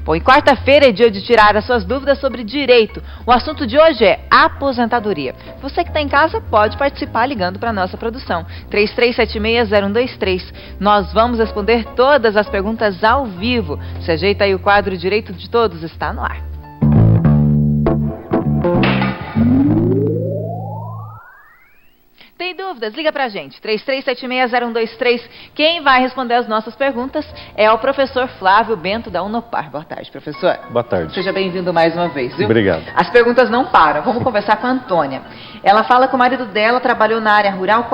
Bom, e quarta-feira é dia de tirar as suas dúvidas sobre direito. O assunto de hoje é aposentadoria. Você que está em casa pode participar ligando para a nossa produção, 33760123. Nós vamos responder todas as perguntas ao vivo. Se ajeita aí, o quadro Direito de Todos está no ar. Tem dúvidas? Liga pra gente, 33760123. Quem vai responder as nossas perguntas é o professor Flávio Bento, da Unopar. Boa tarde, professor. Boa tarde. Seja bem-vindo mais uma vez, viu? Obrigado. As perguntas não param. Vamos conversar com a Antônia. Ela fala que o marido dela trabalhou na área rural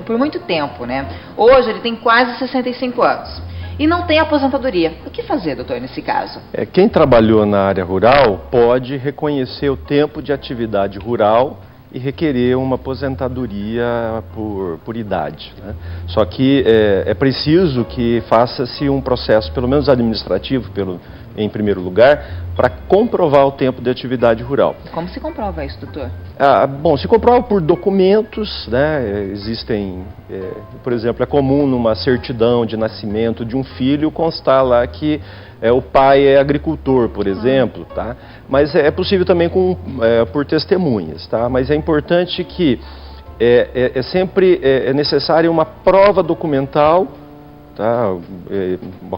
por muito tempo, né? Hoje ele tem quase 65 anos. E não tem aposentadoria. O que fazer, doutor, nesse caso? Quem trabalhou na área rural pode reconhecer o tempo de atividade rural e requerer uma aposentadoria por idade, né? Só que é preciso que faça-se um processo, pelo menos administrativo, em primeiro lugar, para comprovar o tempo de atividade rural. Como se comprova isso, doutor? Bom, se comprova por documentos, né? Existem, por exemplo, é comum numa certidão de nascimento de um filho constar lá que o pai é agricultor, por exemplo, tá? Mas é possível também por testemunhas, tá? Mas é importante que sempre é necessária uma prova documental, tá?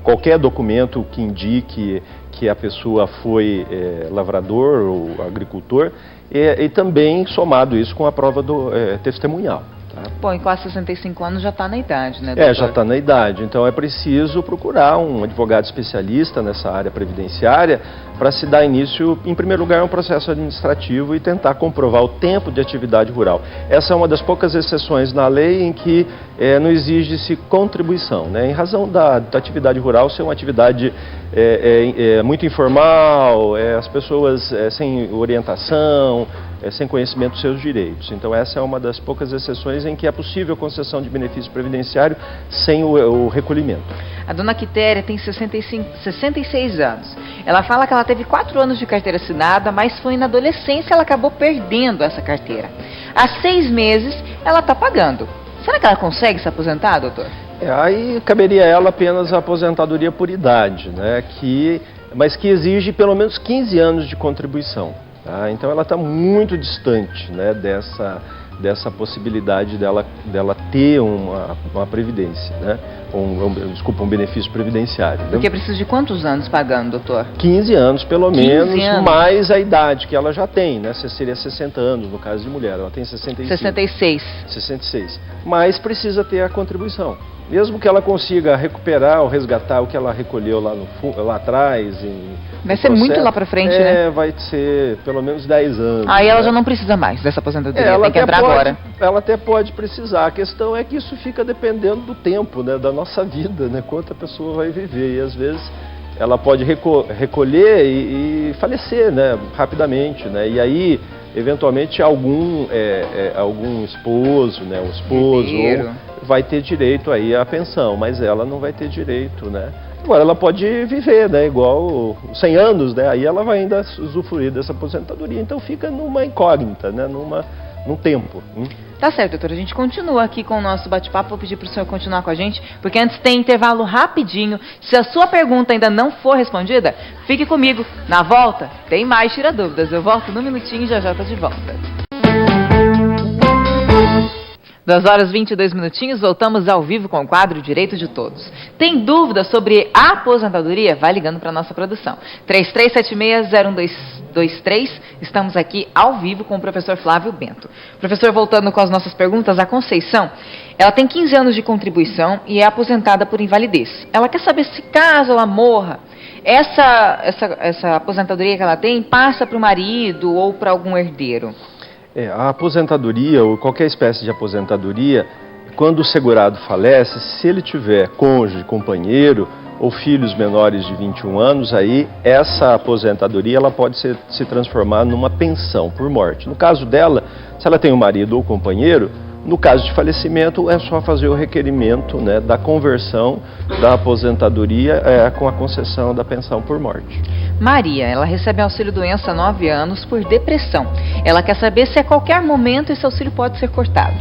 Qualquer documento que indique que a pessoa foi lavrador ou agricultor, e também somado isso com a prova testemunhal. Bom, em quase 65 anos já está na idade, né, doutor? Já está na idade. Então é preciso procurar um advogado especialista nessa área previdenciária para se dar início, em primeiro lugar, a um processo administrativo e tentar comprovar o tempo de atividade rural. Essa é uma das poucas exceções na lei em que não exige-se contribuição, né? Em razão da atividade rural ser uma atividade muito informal, as pessoas sem orientação, sem conhecimento dos seus direitos. Então essa é uma das poucas exceções em que é possível a concessão de benefício previdenciário sem o recolhimento. A dona Quitéria tem 66 anos. Ela fala que ela teve 4 anos de carteira assinada, mas foi na adolescência ela acabou perdendo essa carteira. Há 6 meses ela está pagando. Será que ela consegue se aposentar, doutor? Aí caberia a ela apenas a aposentadoria por idade, né? Mas que exige pelo menos 15 anos de contribuição. Tá? Então ela está muito distante, né, dessa possibilidade dela ter uma previdência, né? Um benefício previdenciário. Porque precisa de quantos anos pagando, doutor? 15 anos, pelo 15 menos, anos. mais a idade que ela já tem, né? Seria 60 anos, no caso de mulher, ela tem 66. Mas precisa ter a contribuição. Mesmo que ela consiga recuperar ou resgatar o que ela recolheu lá atrás. Vai ser muito lá pra frente, né? Vai ser pelo menos 10 anos. Aí ela já não precisa mais dessa aposentadoria, tem que entrar agora. Ela até pode precisar. A questão é que isso fica dependendo do tempo, né? Da nossa vida, né? Quanto a pessoa vai viver. E às vezes ela pode recolher e falecer, né? Rapidamente, né? E aí, eventualmente, algum esposo, né? O esposo vai ter direito aí à pensão, mas ela não vai ter direito, né? Agora ela pode viver, né? Igual 100 anos, né? Aí ela vai ainda usufruir dessa aposentadoria. Então fica numa incógnita, né? Num tempo. Tá certo, doutor. A gente continua aqui com o nosso bate-papo. Vou pedir para o senhor continuar com a gente, porque antes tem intervalo rapidinho. Se a sua pergunta ainda não for respondida, fique comigo. Na volta, tem mais Tira Dúvidas. Eu volto num minutinho e já tô de volta. 2h22, voltamos ao vivo com o quadro Direito de Todos. Tem dúvida sobre a aposentadoria? Vai ligando para a nossa produção. 33760123, estamos aqui ao vivo com o professor Flávio Bento. Professor, voltando com as nossas perguntas, a Conceição, ela tem 15 anos de contribuição e é aposentada por invalidez. Ela quer saber se caso ela morra, essa aposentadoria que ela tem passa para o marido ou para algum herdeiro? A aposentadoria, ou qualquer espécie de aposentadoria, quando o segurado falece, se ele tiver cônjuge, companheiro ou filhos menores de 21 anos, aí essa aposentadoria ela pode se transformar numa pensão por morte. No caso dela, se ela tem um marido ou companheiro, no caso de falecimento é só fazer o requerimento, né, da conversão da aposentadoria com a concessão da pensão por morte. Maria, ela recebe auxílio-doença há 9 anos por depressão. Ela quer saber se a qualquer momento esse auxílio pode ser cortado.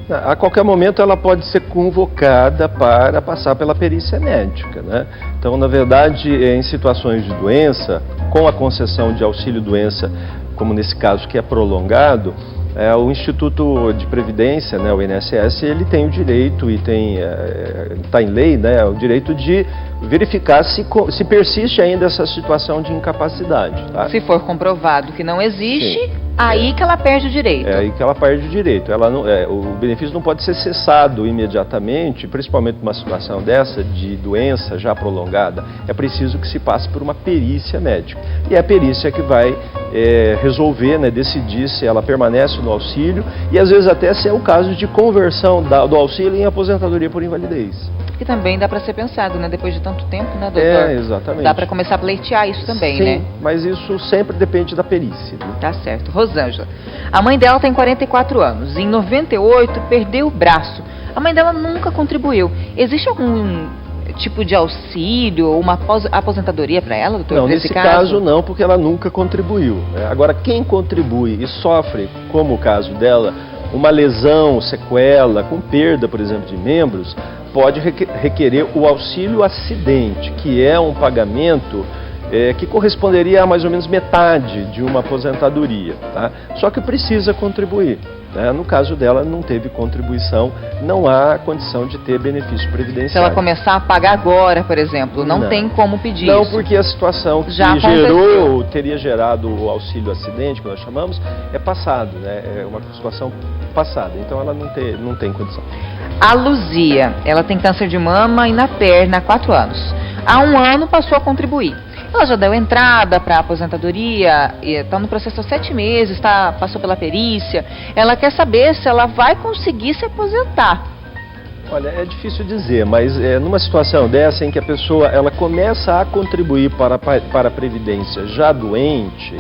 A qualquer momento ela pode ser convocada para passar pela perícia médica, né? Então, na verdade, em situações de doença, com a concessão de auxílio-doença, como nesse caso que é prolongado, o Instituto de Previdência, né, o INSS, ele tem o direito, e está em lei, né, o direito de verificar se persiste ainda essa situação de incapacidade. Tá? Se for comprovado que não existe, sim, aí que ela perde o direito. É aí que ela perde o direito. Ela não, o benefício não pode ser cessado imediatamente, principalmente numa situação dessa, de doença já prolongada. É preciso que se passe por uma perícia médica. E é a perícia que vai resolver, né, decidir se ela permanece no auxílio e às vezes até se é o caso de conversão do auxílio em aposentadoria por invalidez. Que também dá para ser pensado, né? Depois de tanto tempo, né, doutor? Exatamente. Dá para começar a pleitear isso também, sim, né? Mas isso sempre depende da perícia. Né? Tá certo. Rosângela, a mãe dela tem 44 anos. Em 98, perdeu o braço. A mãe dela nunca contribuiu. Existe algum tipo de auxílio ou uma aposentadoria para ela, doutor? Não, nesse caso não, porque ela nunca contribuiu. Agora, quem contribui e sofre, como o caso dela, uma lesão, sequela, com perda, por exemplo, de membros, pode requerer o auxílio acidente, que é um pagamento que corresponderia a mais ou menos metade de uma aposentadoria. Tá? Só que precisa contribuir. Né? No caso dela, não teve contribuição, não há condição de ter benefício previdenciário. Se ela começar a pagar agora, por exemplo, não tem como pedir não, isso. Não, porque a situação que teria gerado o auxílio acidente, que nós chamamos, é passado, né? É uma situação passada, então ela não tem condição. A Luzia, ela tem câncer de mama e na perna há 4 anos. Há 1 ano passou a contribuir. Ela já deu entrada para a aposentadoria, está no processo há 7 meses, passou pela perícia. Ela quer saber se ela vai conseguir se aposentar. Olha, é difícil dizer, mas numa situação dessa em que a pessoa ela começa a contribuir para a Previdência já doente,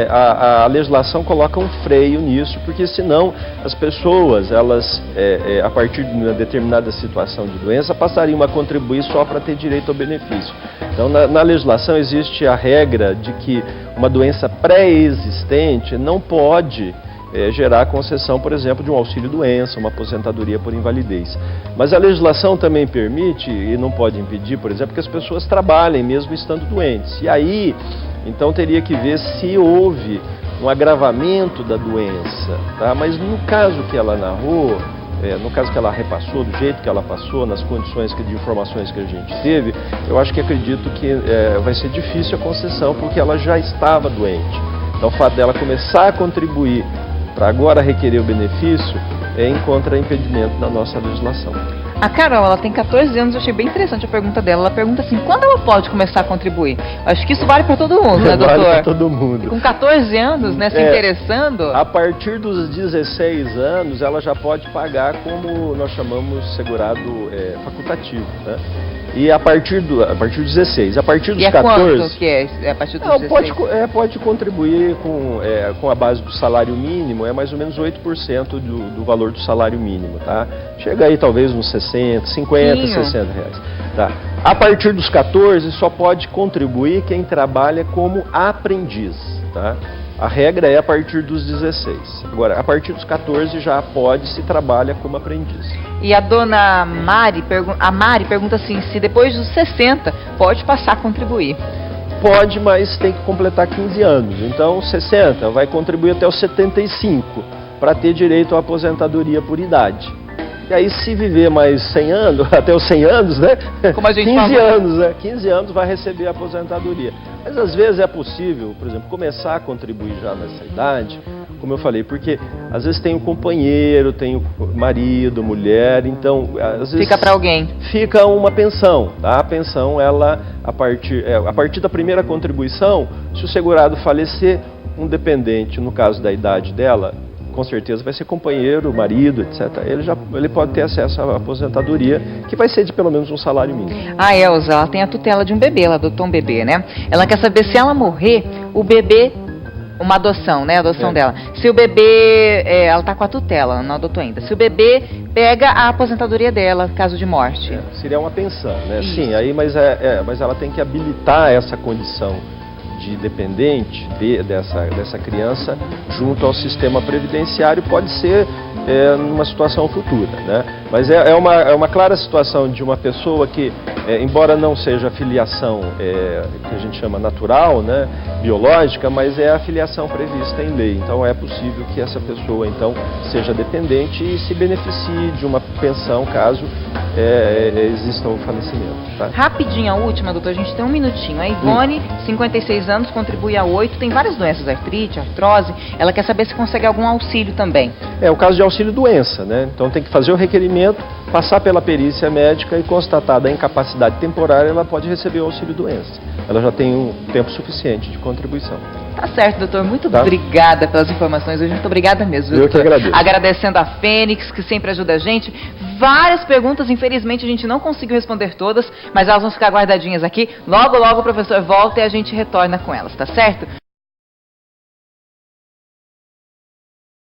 a legislação coloca um freio nisso, porque senão as pessoas, elas, a partir de uma determinada situação de doença, passariam a contribuir só para ter direito ao benefício. Então, na legislação existe a regra de que uma doença pré-existente não pode gerar concessão, por exemplo, de um auxílio-doença, uma aposentadoria por invalidez. Mas a legislação também permite, e não pode impedir, por exemplo, que as pessoas trabalhem mesmo estando doentes. E aí, então, teria que ver se houve um agravamento da doença. Tá? Mas no caso que ela narrou, no caso que ela repassou, do jeito que ela passou, nas condições de informações que a gente teve, eu acho que acredito que vai ser difícil a concessão, porque ela já estava doente. Então, o fato dela começar a contribuir para agora requerer o benefício, encontra impedimento na nossa legislação. A Carol, ela tem 14 anos, eu achei bem interessante a pergunta dela. Ela pergunta assim, quando ela pode começar a contribuir? Acho que isso vale para todo mundo, né, doutor? Vale para todo mundo. E com 14 anos, né, se interessando... A partir dos 16 anos, ela já pode pagar como nós chamamos segurado facultativo, né? E a partir dos 16, a partir dos 14... quanto que é a partir dos 16? Pode contribuir com a base do salário mínimo, mais ou menos 8% do valor do salário mínimo, tá? Chega aí talvez uns 60, 50, 60 reais. Tá? A partir dos 14 só pode contribuir quem trabalha como aprendiz, tá? A regra é a partir dos 16. Agora, a partir dos 14 já se trabalha como aprendiz. E a dona Mari, pergunta assim, se depois dos 60 pode passar a contribuir. Pode, mas tem que completar 15 anos. Então, 60 vai contribuir até os 75 para ter direito à aposentadoria por idade. E aí, se viver mais 100 anos, até os 100 anos, né? Como a gente 15 anos, né? 15 anos vai receber a aposentadoria. Mas às vezes é possível, por exemplo, começar a contribuir já nessa idade, como eu falei, porque às vezes tem o companheiro, tem o marido, mulher, então às vezes... Fica para alguém. Fica uma pensão, tá? A pensão, ela, a partir da primeira contribuição, se o segurado falecer, um dependente, no caso da idade dela, com certeza vai ser companheiro, marido, etc. Ele pode ter acesso à aposentadoria, que vai ser de pelo menos um salário mínimo. A Elza, ela tem a tutela de um bebê, ela adotou um bebê, né? Ela quer saber se ela morrer, o bebê, uma adoção, né? A adoção dela. Se o bebê, ela tá com a tutela, ela não adotou ainda. Se o bebê pega a aposentadoria dela, caso de morte. Seria uma pensão, né? Isso. Sim, aí, mas ela tem que habilitar essa condição de dependente dessa criança junto ao sistema previdenciário pode ser numa situação futura, né? Mas é uma clara situação de uma pessoa que, embora não seja a filiação que a gente chama natural, né, biológica, mas é a filiação prevista em lei. Então é possível que essa pessoa então seja dependente e se beneficie de uma pensão caso exista um falecimento. Tá? Rapidinho a última, doutor, a gente tem um minutinho. A Ivone, 56 anos, contribui a 8, tem várias doenças, artrite, artrose, ela quer saber se consegue algum auxílio também. É o caso de auxílio doença, né? Então tem que fazer o requerimento, passar pela perícia médica e constatada a incapacidade temporária, ela pode receber o auxílio doença. Ela já tem um tempo suficiente de contribuição. Tá certo, doutor. Muito obrigada pelas informações hoje. Muito obrigada mesmo, Eu doutor. que agradeço. Agradecendo a Fênix, que sempre ajuda a gente. Várias perguntas, infelizmente a gente não conseguiu responder todas, mas elas vão ficar guardadinhas aqui. Logo, logo o professor volta e a gente retorna com elas, tá certo?